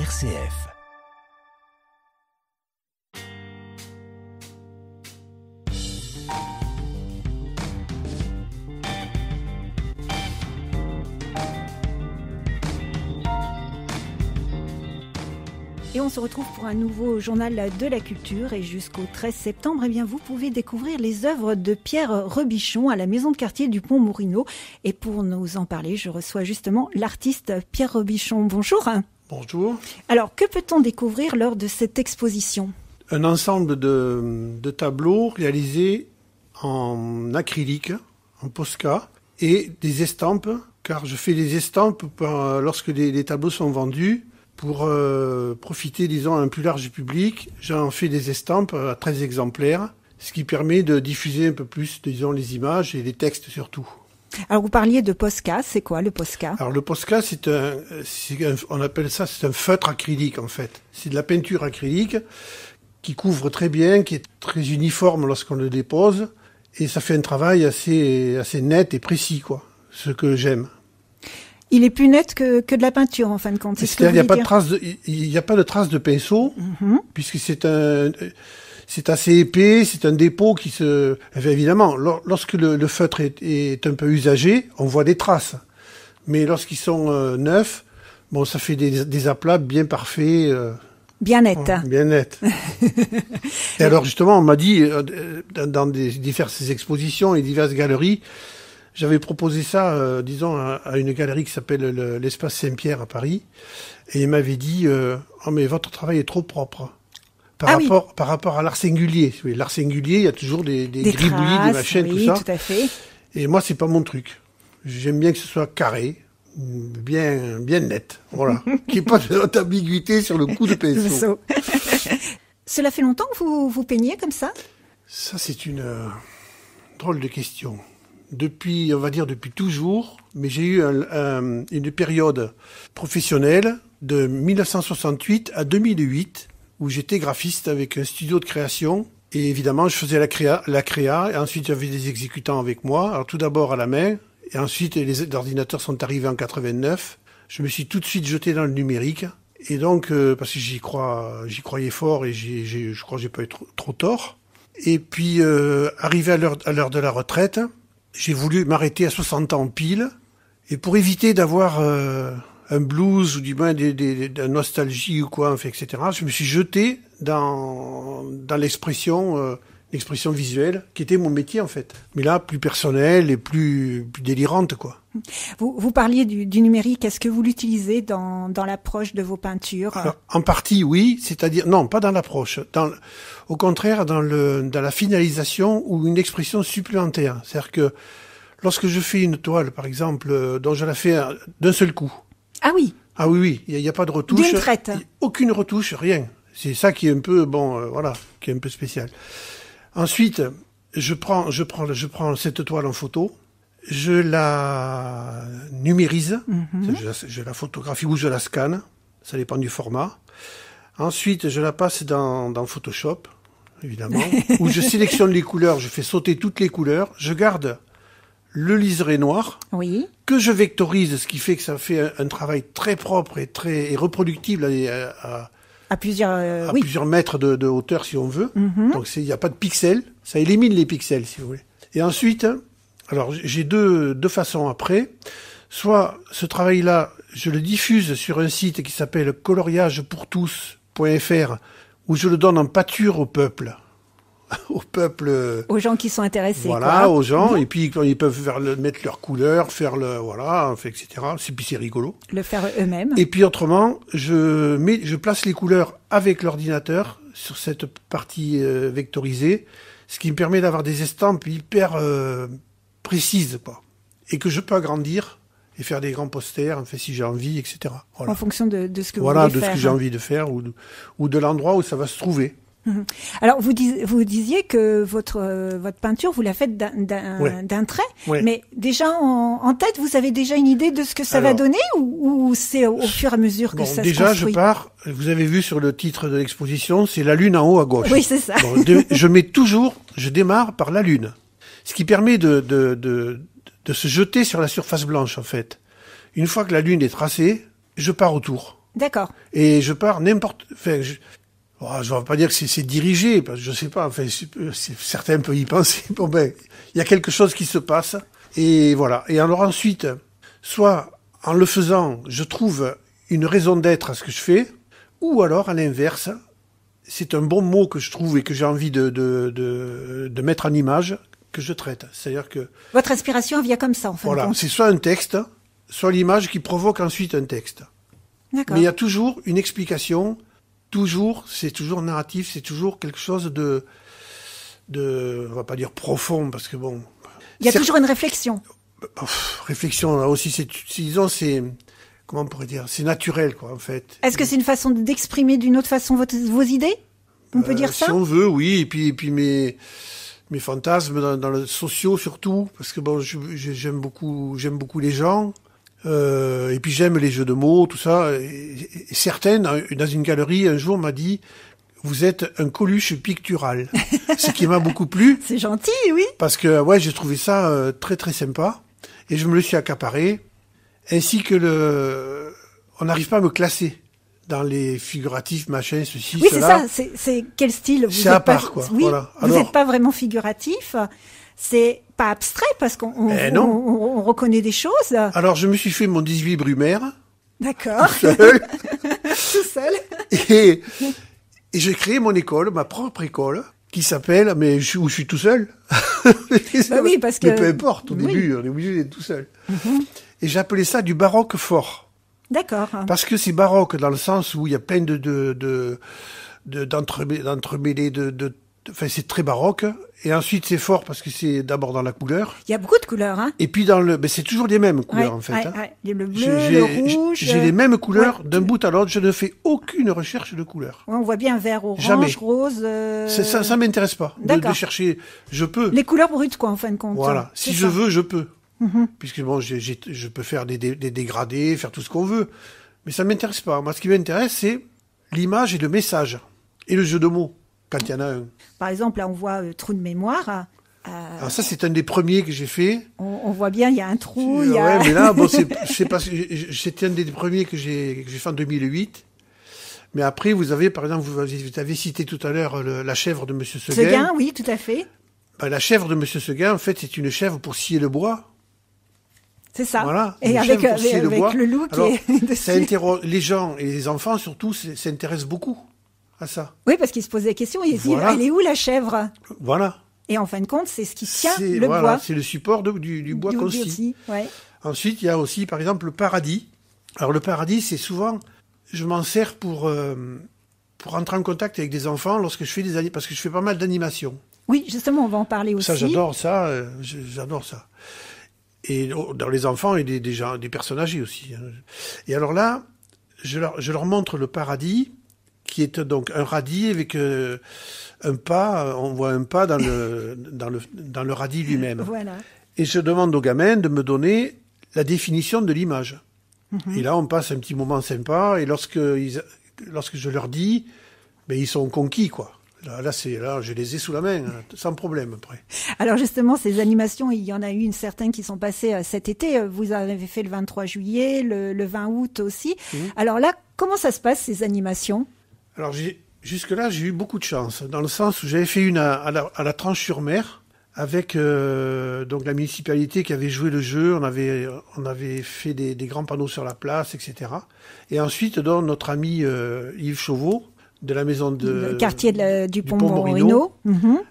RCF. Et on se retrouve pour un nouveau journal de la culture et jusqu'au 13 septembre, eh bien, vous pouvez découvrir les œuvres de Pierre Robichon à la maison de quartier du Pont-Mourinot. Et pour nous en parler, je reçois justement l'artiste Pierre Robichon. Bonjour. Bonjour. Alors, que peut-on découvrir lors de cette exposition ? Un ensemble de tableaux réalisés en acrylique, en Posca, et des estampes, car je fais des estampes lorsque les tableaux sont vendus. Pour profiter, disons, à un plus large public, j'en fais des estampes à 13 exemplaires, ce qui permet de diffuser un peu plus, disons, les images et les textes surtout. Alors, vous parliez de Posca, c'est quoi le Posca ? Alors, le Posca, on appelle ça, c'est un feutre acrylique, en fait. C'est de la peinture acrylique qui couvre très bien, qui est très uniforme lorsqu'on le dépose, et ça fait un travail assez net et précis, quoi, ce que j'aime. Il est plus net que de la peinture, en fin de compte. C'est-à-dire, il n'y a pas de trace de pinceau, puisque c'est assez épais, c'est un dépôt évidemment, lorsque le feutre est un peu usagé, on voit des traces. Mais lorsqu'ils sont neufs, bon, ça fait des aplats bien parfaits. Bien net. Bien net. Et alors, justement, on m'a dit, dans diverses expositions et diverses galeries, j'avais proposé ça, disons, à une galerie qui s'appelle l'Espace Saint-Pierre à Paris. Et il m'avait dit, oh, mais votre travail est trop propre. Par rapport à l'art singulier. Oui, l'art singulier, il y a toujours des gribouillis, des machins, oui, tout ça. Tout à fait. Et moi, c'est pas mon truc. J'aime bien que ce soit carré, bien net. Voilà. Qu'il n'y ait pas d'ambiguïté sur le coup de pinceau. Cela fait longtemps que vous peignez comme ça ? Ça, c'est une drôle de question. Depuis toujours, mais j'ai eu une période professionnelle de 1968 à 2008 où j'étais graphiste avec un studio de création et évidemment je faisais la créa et ensuite j'avais des exécutants avec moi. Alors tout d'abord à la main et ensuite les ordinateurs sont arrivés en 89. Je me suis tout de suite jeté dans le numérique et donc parce que j'y croyais fort et je crois que j'ai pas eu trop tort. Et puis arrivé à l'heure de la retraite, j'ai voulu m'arrêter à 60 ans pile, et pour éviter d'avoir un blues ou du moins de nostalgie ou quoi, enfin, etc., je me suis jeté dans l'expression visuelle, qui était mon métier en fait. Mais là, plus personnelle et plus délirante, quoi. Vous parliez du numérique, est-ce que vous l'utilisez dans l'approche de vos peintures ? Alors, en partie, oui, c'est-à-dire, non, pas dans l'approche, au contraire, dans la finalisation ou une expression supplémentaire. C'est-à-dire que lorsque je fais une toile, par exemple, dont je la fais d'un seul coup. Ah oui. Ah oui, il y a pas de retouche. D'une traite. Aucune retouche, rien. C'est ça qui est un peu, qui est un peu spécial. Ensuite, je prends cette toile en photo, je la numérise, je la photographie ou je la scanne, ça dépend du format. Ensuite, je la passe dans Photoshop, évidemment, où je sélectionne les couleurs, je fais sauter toutes les couleurs, je garde le liseré noir, que je vectorise, ce qui fait que ça fait un travail très propre et reproductible à plusieurs mètres de hauteur, si on veut. Donc, il n'y a pas de pixels, ça élimine les pixels, si vous voulez. Et ensuite, alors j'ai deux façons après. Soit ce travail-là, je le diffuse sur un site qui s'appelle coloriagepourtous.fr, où je le donne en pâture au peuple. Aux gens qui sont intéressés. Voilà, aux gens. Et puis, quand ils peuvent mettre leurs couleurs, etc. C'est rigolo. Le faire eux-mêmes. Et puis, autrement, je place les couleurs avec l'ordinateur sur cette partie vectorisée, ce qui me permet d'avoir des estampes hyper précises, quoi. Et que je peux agrandir et faire des grands posters, enfin, si j'ai envie, etc. Voilà. En fonction de ce que vous voulez faire. Voilà, de ce que j'ai envie de faire ou de l'endroit où ça va se trouver. Alors, vous disiez que votre peinture, vous la faites d'un trait, mais déjà en tête, vous avez déjà une idée de ce que ça va donner ou c'est au fur et à mesure que ça se construit ? Déjà, vous avez vu sur le titre de l'exposition, c'est la lune en haut à gauche. Oui, c'est ça. Bon, je démarre par la lune, ce qui permet de se jeter sur la surface blanche, en fait. Une fois que la lune est tracée, je pars autour. D'accord. Et je pars n'importe... Enfin, je ne vais pas dire que c'est dirigé, parce que je sais pas, enfin, certains peuvent y penser. Bon ben, il y a quelque chose qui se passe, et voilà. Et alors ensuite, soit en le faisant, je trouve une raison d'être à ce que je fais, ou alors, à l'inverse, c'est un bon mot que je trouve et que j'ai envie de mettre en image, que je traite. C'est-à-dire que... Votre inspiration vient comme ça, en fin de compte. C'est soit un texte, soit l'image qui provoque ensuite un texte. D'accord. Mais il y a toujours une explication, c'est toujours narratif, c'est toujours quelque chose de, on va pas dire profond, parce que bon... Il y a toujours une réflexion. Réflexion, là aussi, disons, c'est... Comment on pourrait dire? C'est naturel, quoi, en fait. Est-ce que c'est une façon d'exprimer d'une autre façon vos idées? On peut dire ça? Si on veut, oui. Et puis mes fantasmes dans le sociaux, surtout. Parce que bon, j'aime beaucoup les gens. Et puis j'aime les jeux de mots, tout ça. Et certains, dans une galerie, un jour, m'a dit, vous êtes un Coluche pictural. Ce qui m'a beaucoup plu. C'est gentil, oui. Parce que, ouais, j'ai trouvé ça très, très sympa. Et je me le suis accaparé. Ainsi que on n'arrive pas à me classer dans les figuratifs, machin, ceci, oui, cela. Oui, c'est ça. C'est quel style? C'est à part, quoi. Oui, voilà. Vous n'êtes pas vraiment figuratif. C'est pas abstrait parce qu'on on reconnaît des choses. Alors, je me suis fait mon 18 Brumaire. D'accord. Tout seul. Tout seul. Et j'ai créé mon école, ma propre école, qui s'appelle, où je suis tout seul. Bah oui, parce que... Mais peu importe, au début, on est obligé d'être tout seul. Et j'appelais ça du baroque fort. D'accord. Parce que c'est baroque dans le sens où il y a plein d'entremêlés, enfin, c'est très baroque. Et ensuite, c'est fort parce que c'est d'abord dans la couleur. Il y a beaucoup de couleurs, hein. Et puis c'est toujours les mêmes couleurs, en fait. Ouais. Le bleu, le rouge. J'ai les mêmes couleurs d'un bout à l'autre. Je ne fais aucune recherche de couleurs. Ouais, on voit bien vert, orange, jamais. Rose. Ça m'intéresse pas. De chercher. Je peux. Les couleurs brutes, quoi, en fin de compte. Voilà. Si je veux, je peux. Puisque bon, je peux faire des dégradés, faire tout ce qu'on veut. Mais ça m'intéresse pas. Moi, ce qui m'intéresse, c'est l'image et le message. Et le jeu de mots, quand il y en a un. Par exemple, là, on voit Trou de mémoire. Alors ça, c'est un des premiers que j'ai fait. On voit bien, il y a un trou. Ouais, mais là, bon, c'était un des premiers que j'ai fait en 2008. Mais après, vous avez, par exemple, vous avez cité tout à l'heure la chèvre de Monsieur Seguin. Seguin, oui, tout à fait. Ben, la chèvre de Monsieur Seguin, en fait, c'est une chèvre pour scier le bois. C'est ça. Voilà. Et avec le loup qui est dessus. Ça les gens et les enfants, surtout, s'intéressent beaucoup à ça. Oui, parce qu'ils se posent des questions. Ils se disent, elle est où la chèvre? Voilà. Et en fin de compte, c'est ce qui tient le bois. C'est le support du bois qu'on scie. Ouais. Ensuite, il y a aussi, par exemple, le paradis. Alors, le paradis, c'est souvent... Je m'en sers pour entrer en contact avec des enfants lorsque je fais parce que je fais pas mal d'animations. Oui, justement, on va en parler aussi. Ça, j'adore ça. J'adore ça. Et dans les enfants et des personnes âgées aussi. Et alors là, je leur montre le paradis, qui est donc un radis avec un pas. On voit un pas dans le radis lui-même. Voilà. Et je demande aux gamins de me donner la définition de l'image. Et là, on passe un petit moment sympa. Et lorsque je leur dis, ben, ils sont conquis, quoi. Là, je les ai sous la main, sans problème après. Alors justement, ces animations, il y en a eu certaines qui sont passées cet été. Vous avez fait le 23 juillet, le 20 août aussi. Alors là, comment ça se passe, ces animations? Alors jusque-là, j'ai eu beaucoup de chance, dans le sens où j'avais fait une à la Tranche-sur-Mer, avec donc la municipalité qui avait joué le jeu. On avait fait des grands panneaux sur la place, etc. Et ensuite, donc, notre ami Yves Chauveau, de la maison le quartier du Pont Morino,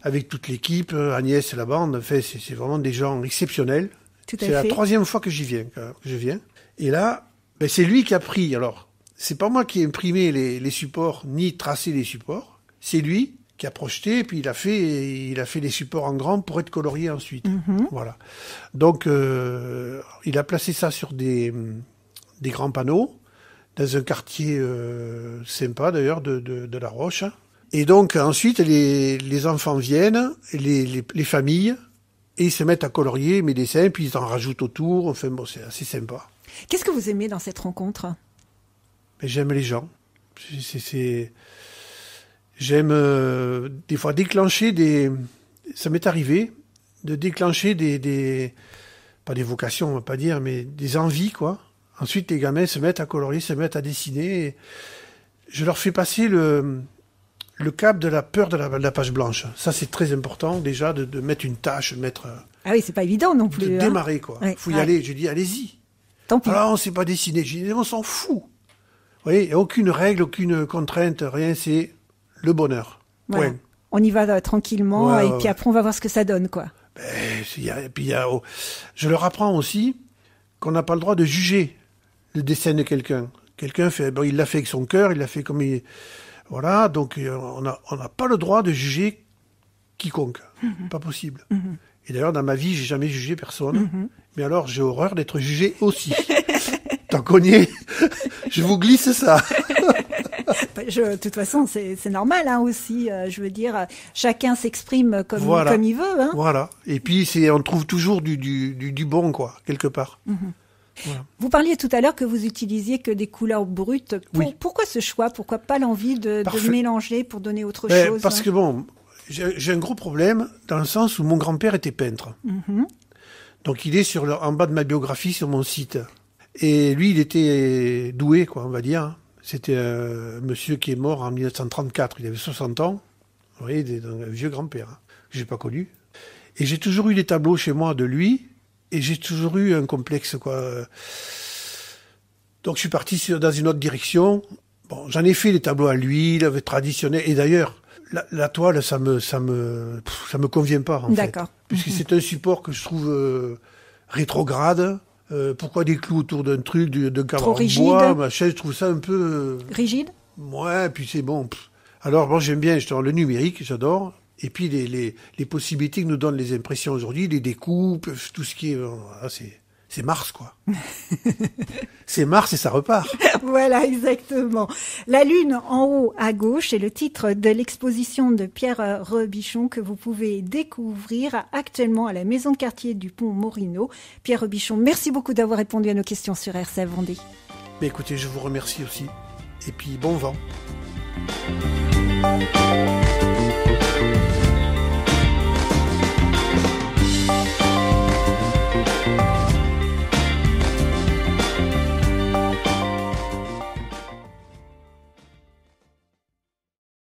avec toute l'équipe, Agnès et la bande. En fait, c'est vraiment des gens exceptionnels. C'est la troisième fois que je viens. Et là, ben, c'est lui qui a pris. Alors, c'est pas moi qui ai imprimé les supports ni tracé les supports. C'est lui qui a projeté, et puis il a fait les supports en grand pour être colorié ensuite. Voilà. Donc, il a placé ça sur des grands panneaux, dans un quartier sympa d'ailleurs de La Roche. Et donc ensuite les enfants viennent, les familles, et ils se mettent à colorier mes dessins, puis ils en rajoutent autour. Enfin bon, c'est assez sympa. Qu'est-ce que vous aimez dans cette rencontre? Mais j'aime les gens. J'aime des fois déclencher ça m'est arrivé de déclencher pas des vocations, on va pas dire, mais des envies, quoi. Ensuite, les gamins se mettent à colorier, se mettent à dessiner. Et je leur fais passer le cap de la peur de la page blanche. Ça, c'est très important, déjà, de mettre une tâche, Ah oui, c'est pas évident non plus. de démarrer, quoi. Ouais, Faut y aller. Je dis, allez-y. Tant pis. Alors, on sait pas dessiner. Je dis, on s'en fout. Vous voyez, il n'y a aucune règle, aucune contrainte, rien, c'est le bonheur. Voilà. Point. On y va tranquillement Ouais, et ouais, puis après on va voir ce que ça donne, quoi. Je leur apprends aussi qu'on n'a pas le droit de juger le dessin de quelqu'un. Quelqu'un fait, bon, il l'a fait avec son cœur, il l'a fait comme il... Voilà, donc on n'a pas le droit de juger quiconque. Pas possible. Et d'ailleurs, dans ma vie, j'ai jamais jugé personne. Mais alors, j'ai horreur d'être jugé aussi. Tant qu'on y est, je vous glisse ça. De toute façon, c'est normal aussi. Je veux dire, chacun s'exprime comme il veut. Hein. Voilà. Et puis, on trouve toujours du bon, quoi, quelque part. Voilà. Vous parliez tout à l'heure que vous utilisiez que des couleurs brutes. Oui. Pourquoi ce choix? Pourquoi pas l'envie de mélanger pour donner autre chose? Parce que bon, j'ai un gros problème dans le sens où mon grand-père était peintre. Donc il est en bas de ma biographie sur mon site. Et lui, il était doué, quoi, on va dire. C'était un monsieur qui est mort en 1934. Il avait 60 ans. Vous voyez, un vieux grand-père, que j'ai pas connu. Et j'ai toujours eu des tableaux chez moi de lui. Et j'ai toujours eu un complexe, quoi. Donc je suis parti dans une autre direction. Bon, j'en ai fait des tableaux à l'huile, traditionnels. Et d'ailleurs, la toile, ça me convient pas, en fait. Puisque c'est un support que je trouve rétrograde. Pourquoi des clous autour d'un truc, d'un cadre en bois, machin, je trouve ça un peu... rigide? Ouais, puis c'est bon. Alors, bon, j'aime bien le numérique, j'adore. Et puis les possibilités que nous donnent les impressions aujourd'hui, les découpes, tout ce qui est... c'est Mars, quoi. C'est Mars et ça repart. Voilà, exactement. La Lune en haut à gauche est le titre de l'exposition de Pierre Rebichon que vous pouvez découvrir actuellement à la maison de quartier du Pont Morino. Pierre Rebichon, merci beaucoup d'avoir répondu à nos questions sur RCF Vendée. Mais écoutez, je vous remercie aussi. Et puis, bon vent.